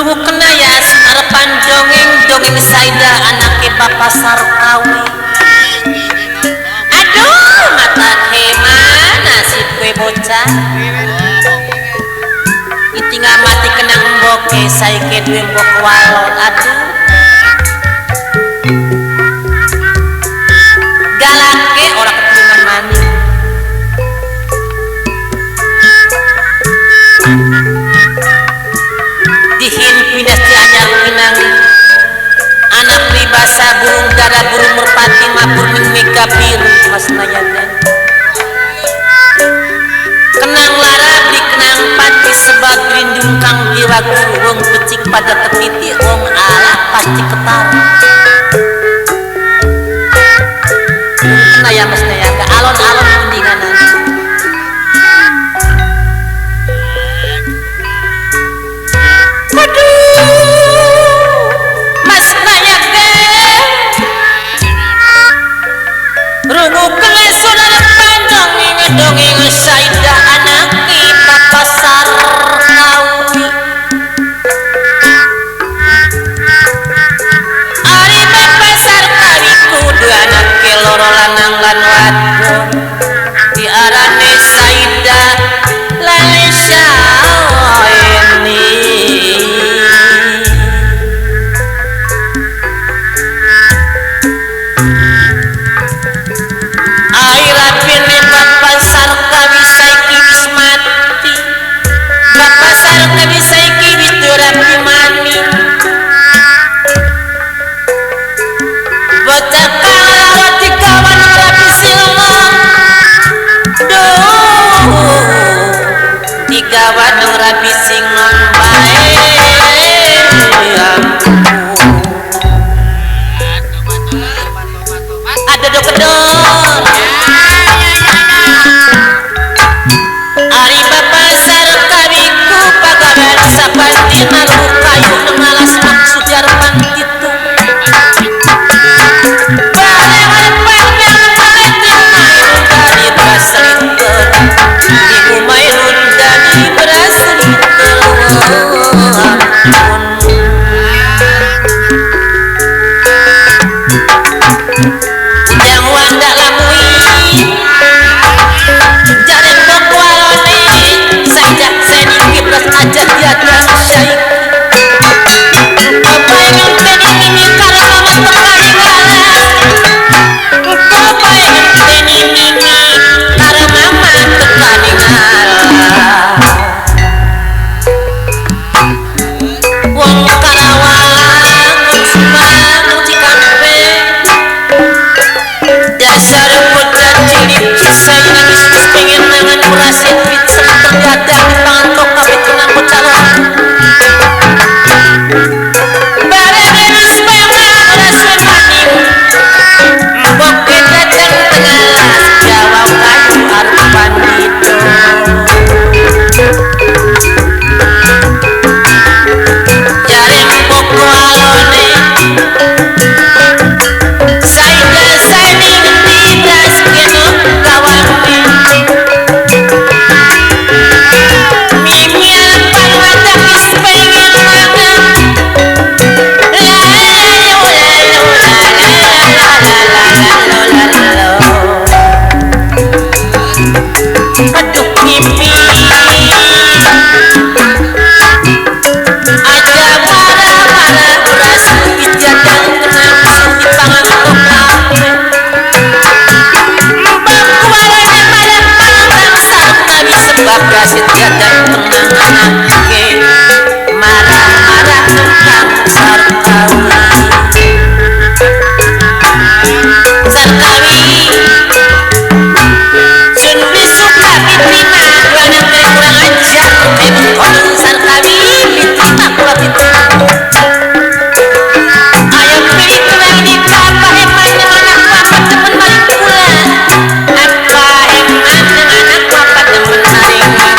Luhuk kenayas arepan dongeng Saida anake Bapak Sarkawi. Aduh mata hema nasib gue bocah. Itinggal mati kena emboke saike duwe embok walon. Aduh galake orang keturunan maning. Dihin pindah ti anyar pinang anak pribasa burung dara burung merpati mabur ning mega biru mas nayana kenang lara beli kenang pati sebab rindung kang diwagu wong pecik pada tepiti wong ala pasti ketara kenaya mas nayana alon-alon mendinganan. Dongeng Saida anake Bapak Sarkawi. Ari Bapak Sarkawi kudu anake loro lanang lan wadon diarane Saida Laisa ini. Sarkawi saiki wis mati. Bapak Sarkawi saiki wis rapi mani. Bocah kala dikawan rapi silma. Duh, digawan rapi singon bae. Ada dokedor. Ari Bapak Sarkawi ku pagawean sapati nalu kayu malas maksud jarpan kitu. Barewan panjang maleting main dari braseliter. Ibu main dari braseliter. Yang wanda lamui aja tiada syaik Bapak yang tadi ini karena mama terkaringala Bapak yang tadi ini karena mama terkaringala Wong karawalang semang cikampe dasar bocah cilik saya ini pengen nangan merasin pizza terdadak di pangan kawit kenang bocalon barang emis memang rasa maning mbok kita jeng tengalas jawab kayu arupan itu jaring poko alone Saida saning tidak sekeno kawan Kasih dan tenang anake marah-marah tentang Sarkawi Sun suka pitina anak kurang ajar Sarkawi pitina kurang itu ayam pilih kurang nikah apa eman dengan anak papa temen balik pula apa eman dengan anak papa temen hari pula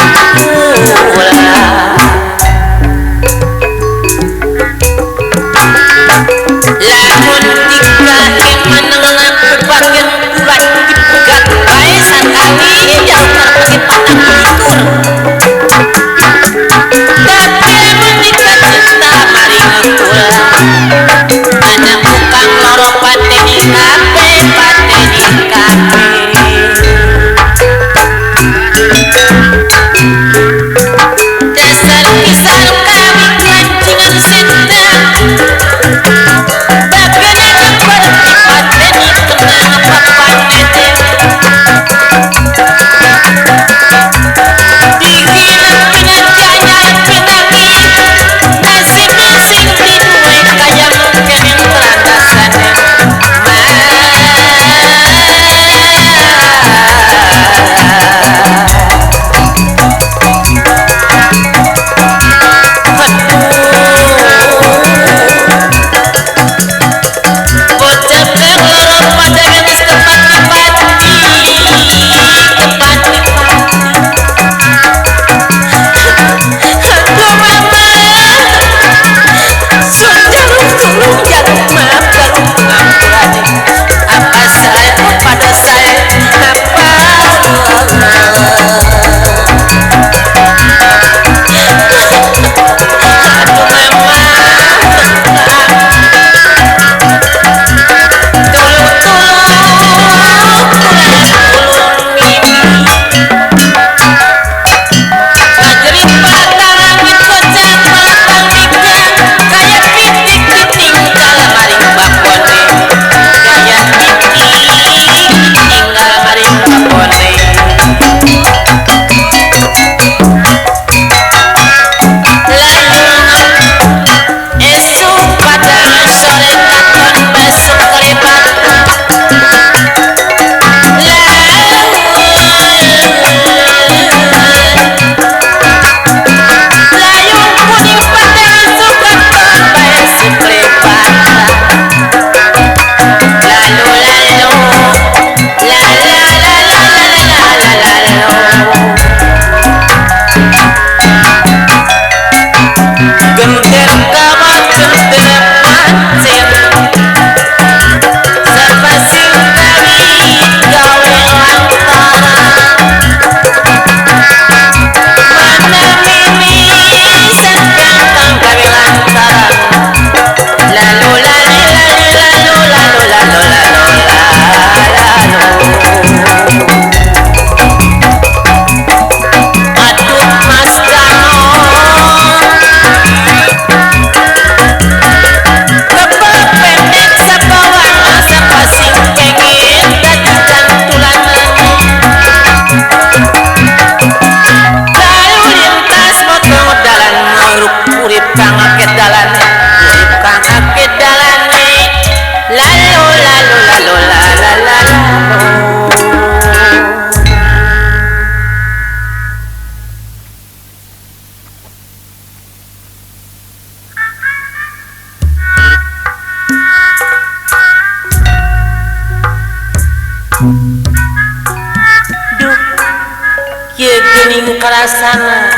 Ye geuning karasana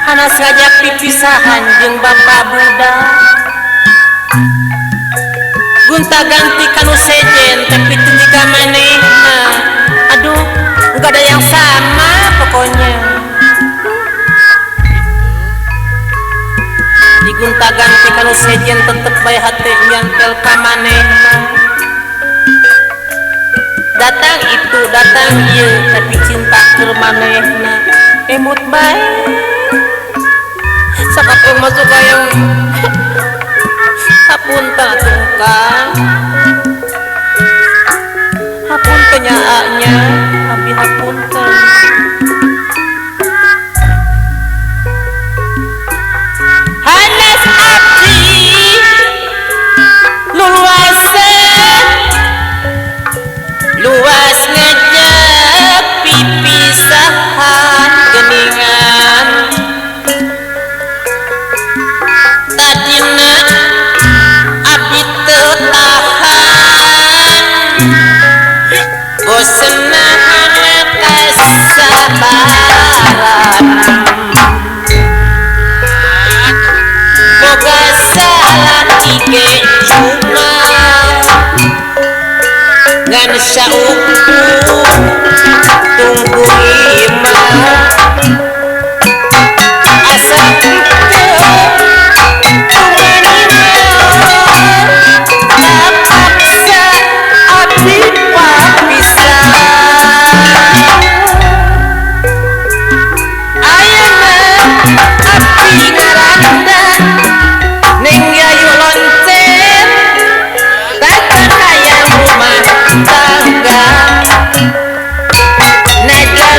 hana ngajak pipisahan jeung bapa budak gunta ganti kanu sejen tapi teu jiga manehna. Aduh enggak ada yang sama pokoknya digunta ganti kanu sejen tetep bae hate nyantel ka manehna. Datang itu datang ieu tapi cinta keur manehna emut bae sakapeung masuk yang hapunten atuh Kang hapunten nyaanya abi hapunten. Hanes abdi luluasan luas ngajak pipisahan geningan tadina abdi teu tahan bosenna kasabaran boga salaki ge cuma ngan sauku tunggu imah asa teu terpaksa abdi papisan ayeuna abdi ngaranda ning yayu loncen tata hayang rumah tangga najan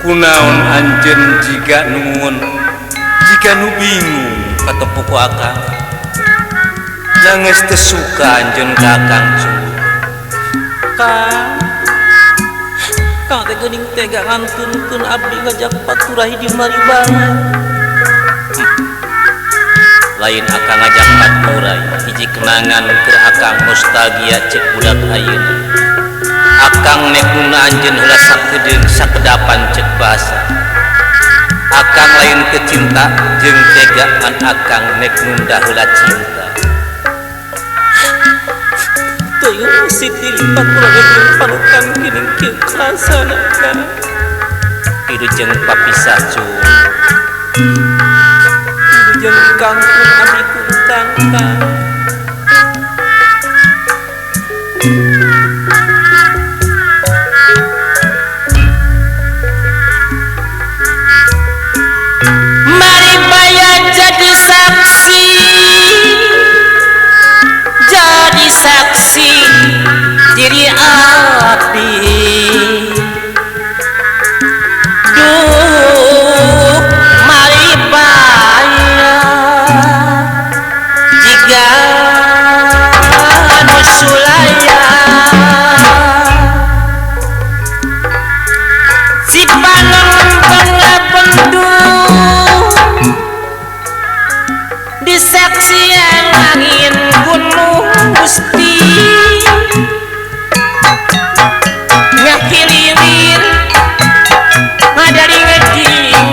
kunaon anjeun jika nuhun jika nu bingung katempuh ku akang nangis teu suka anjeun ka akang Kang teh geuning tega ngantuntun abdi ngajak paturahi di Maribaya. Lain akang ngajak paturahi hiji kenangan keur akang nostalgia cek budak ayeuna. Akang nekuna anjeun heula sakedeung sakedapan cek basa. Akang lain kecinta jeung tega ngan akang nek nunda heula cinta. Teuing Siti paturahi jeung panutan geuning kieu rasana Kang. Pidu jeung papisah cung. Pidu jeung kangkung abdi kuntang Kang. Maribaya jadi saksi diri abdi. Duh Maribaya jiga anu sulaya si panon pengapenduh di saksian angin gunung Gusti ngakiliwir ngadari ngejing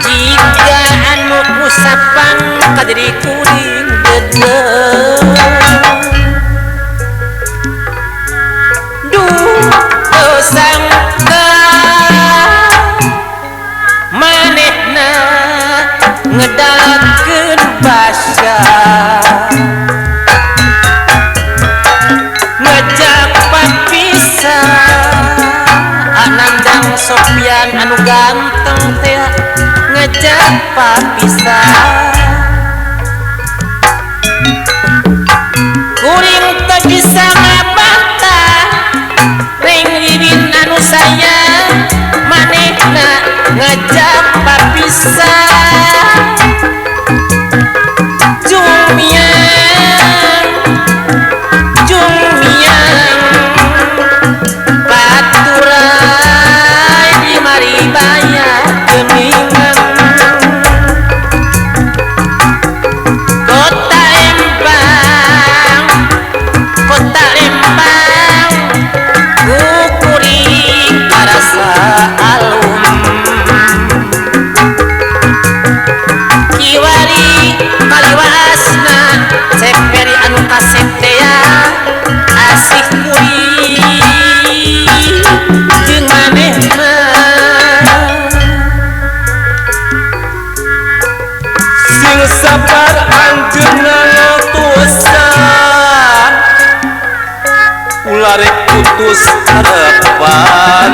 jika anu musapang kadiri kuring dedeng. Duh sangka manehna ngedalakeun basa ngajak papisah Anandang Sofyan anu ganteng teh ngajak papisah kuring teu bisa ngabantah ring ririn anu sayang manehna ngajak papisah Jumiang paturai di Maribaya geuningan kota Lembang kukuring karasa alum kiwari kaliwasna seperi anu kasetea asih kuring jeung manehna Sing sabar anjeunna ngatusan ulah rek putus harapan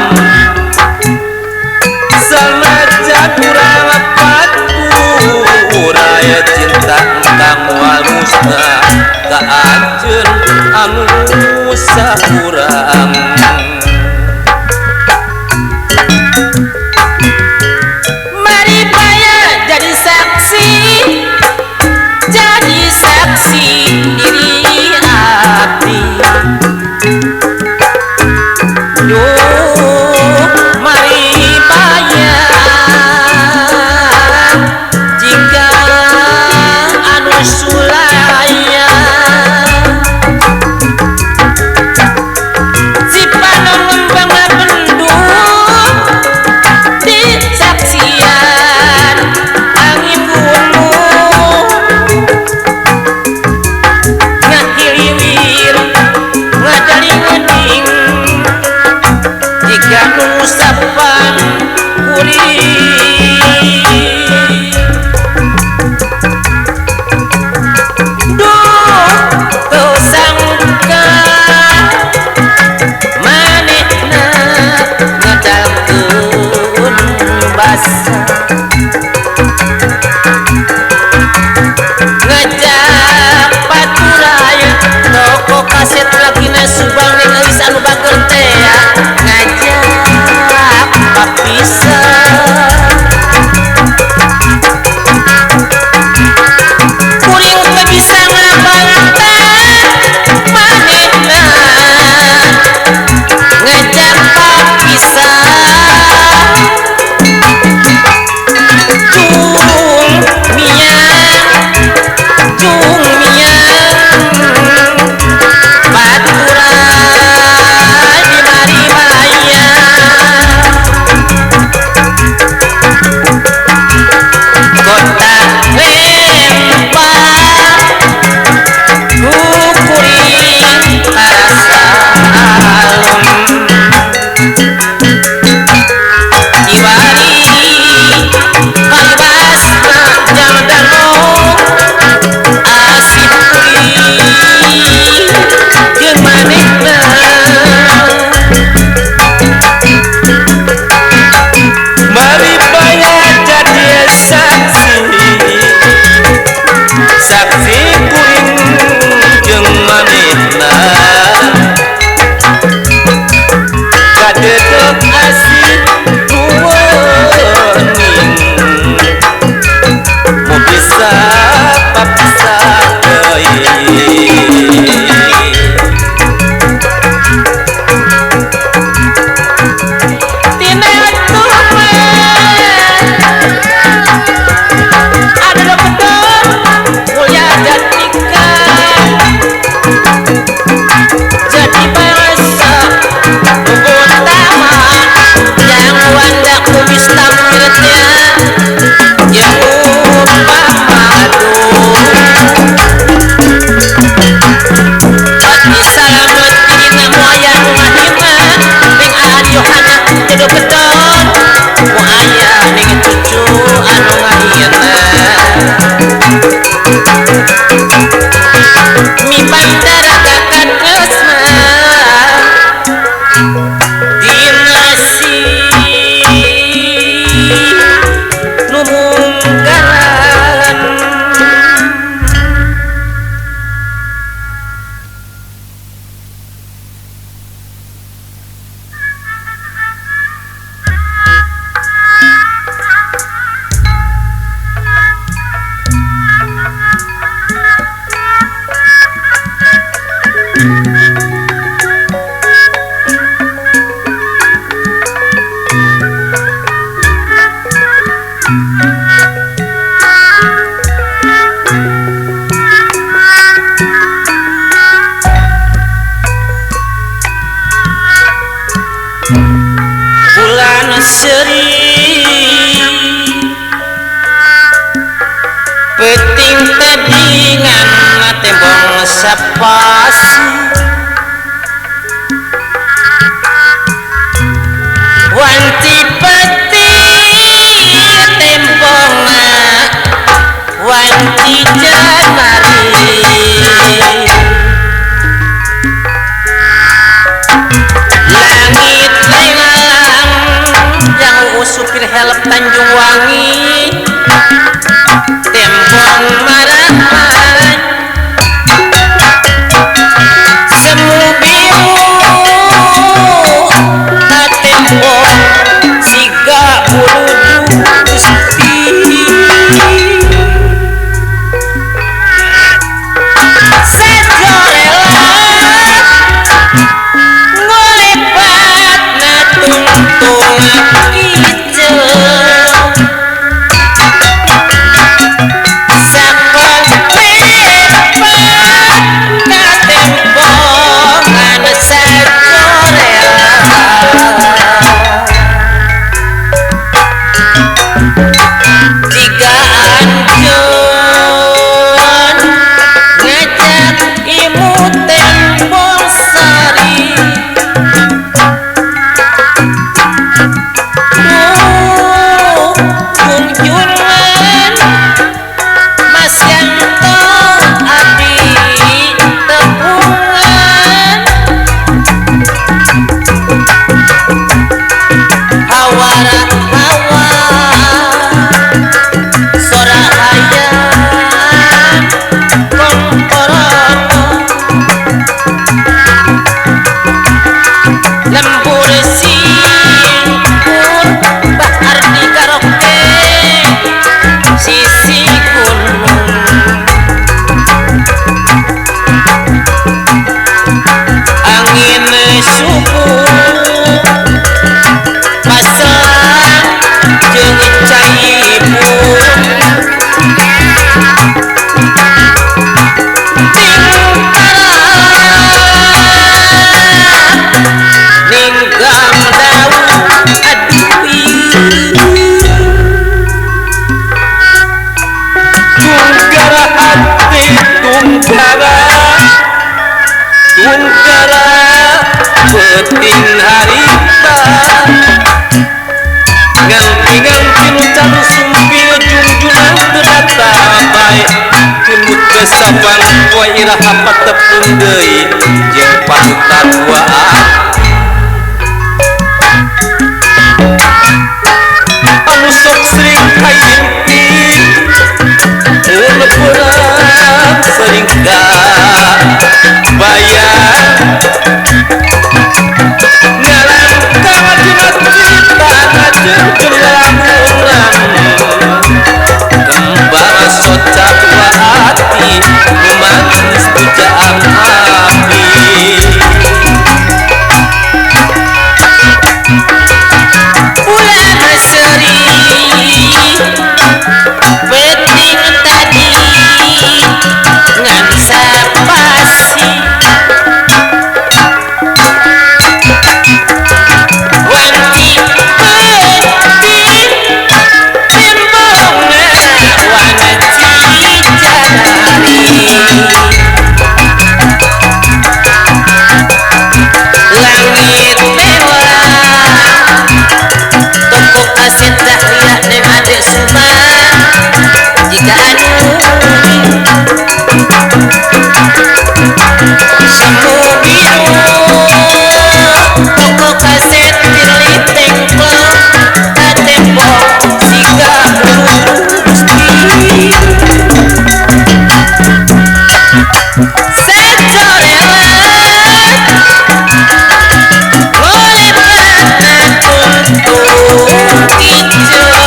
sanajan urang patuh aya cinta engkang moal musnah ka anjeun anu sakurang. Maribaya jadi saksi diri abdi. Duh Maribaya jika anu sulaya si panon ngembang bendung di saksian angin gunung ngakiliwir ngadali ngening jika nusapan kuring duh teu sangka manehna ngedalkeun basa ngajak paturaya toko kaset lagina subang ning geus anu bager teh ngajak papisah peting tebingan tembong sapasi wanti peti tembong wanti janari langit lelang yang supir helm Tanjung Wangi tembong marahan semu biru tembong siga buludu gusti sajorela ngolepat na tungtung hijau peting harita nganti-nganti nu canu sumpil junjungan kedata baik kemut kesapan poe iraha patepung deui jeung panutan duaan anu sok sering hayimpi leberan sering bayar kembar soca dua hati memanis pujaan hati bulan seri peting tadi ngan sapasi langit mewah toko kaset Dahlia dan adek Suma jika anu semu biru toko kaset pilih tengklong tembok siga bulu gusti sajorela ngolepat na tungtung hijau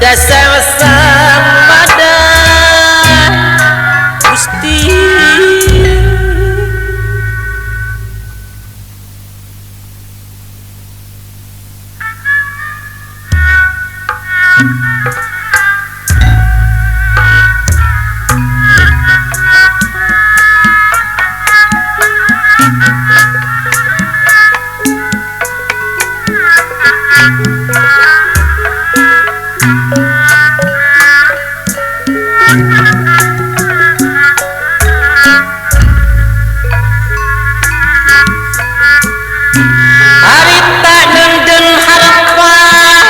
dasar samada Gusti. Harita nenden harapan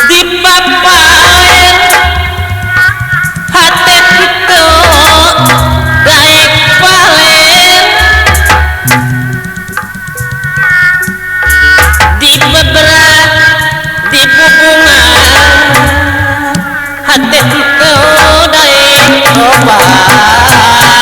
dipapaen hati itu daek palen di beberat di hubungan hati itu daek obat